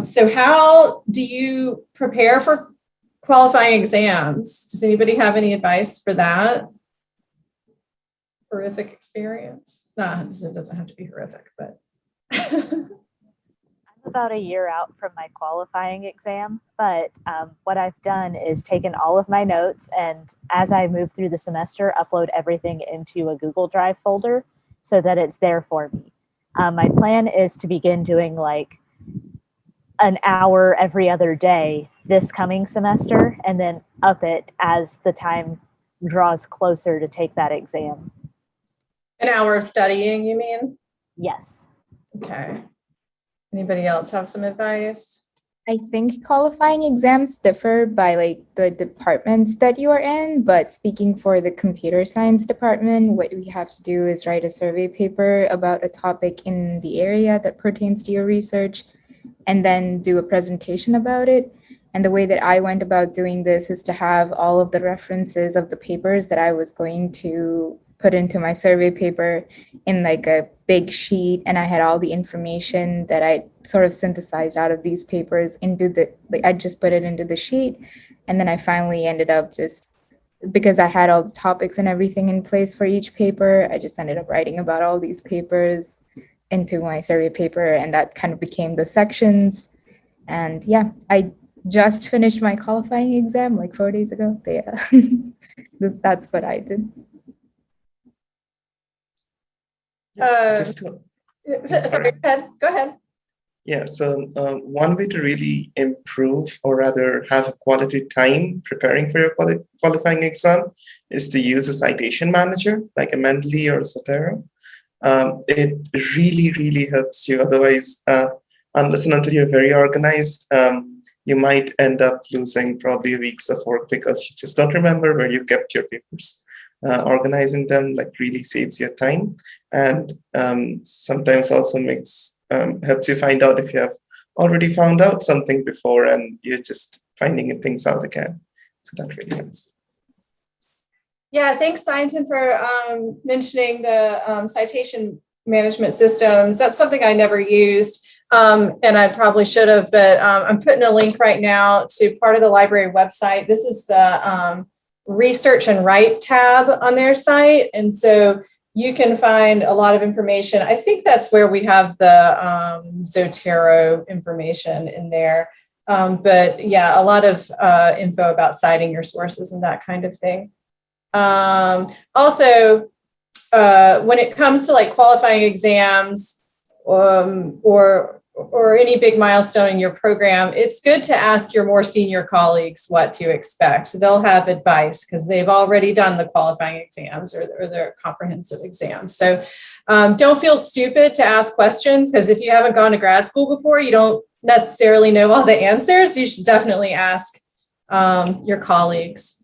So how do you prepare for qualifying exams? Does anybody have any advice for that? Horrific experience? Nah, it doesn't have to be horrific, but. I'm about a year out from my qualifying exam, but what I've done is taken all of my notes, and as I move through the semester, upload everything into a Google Drive folder so that it's there for me. My plan is to begin doing like an hour every other day this coming semester, and then up it as the time draws closer to take that exam. An hour of studying, you mean? Yes. Okay. Anybody else have some advice? I think qualifying exams differ by like the departments that you are in, but speaking for the computer science department, what we have to do is write a survey paper about a topic in the area that pertains to your research, and then do a presentation about it. And the way that I went about doing this is to have all of the references of the papers that I was going to put into my survey paper in like a big sheet, and I had all the information that I sort of synthesized out of these papers into I just put it into the sheet. And then I finally ended up just, because I had all the topics and everything in place for each paper, I just ended up writing about all these papers into my survey paper, and that kind of became the sections. And yeah, I just finished my qualifying exam like 4 days ago. But yeah, that's what I did. Sorry, go ahead. Yeah, so one way to really improve, or rather have a quality time preparing for your qualifying exam, is to use a citation manager like a Mendeley or a Zotero. It really, really helps you. Otherwise, unless and until you're very organized, you might end up losing probably weeks of work because you just don't remember where you kept your papers. Organizing them like really saves your time, and sometimes also helps you find out if you have already found out something before and you're just finding things out again. So that really helps. Yeah, thanks, Citation, for mentioning the citation management systems. That's something I never used, and I probably should have, but I'm putting a link right now to part of the library website. This is the Research and Write tab on their site, and so you can find a lot of information. I think that's where we have the Zotero information in there, but yeah, a lot of info about citing your sources and that kind of thing. Also, when it comes to like qualifying exams or any big milestone in your program, it's good to ask your more senior colleagues what to expect. So they'll have advice because they've already done the qualifying exams or their comprehensive exams. So don't feel stupid to ask questions, because if you haven't gone to grad school before, you don't necessarily know all the answers. You should definitely ask your colleagues.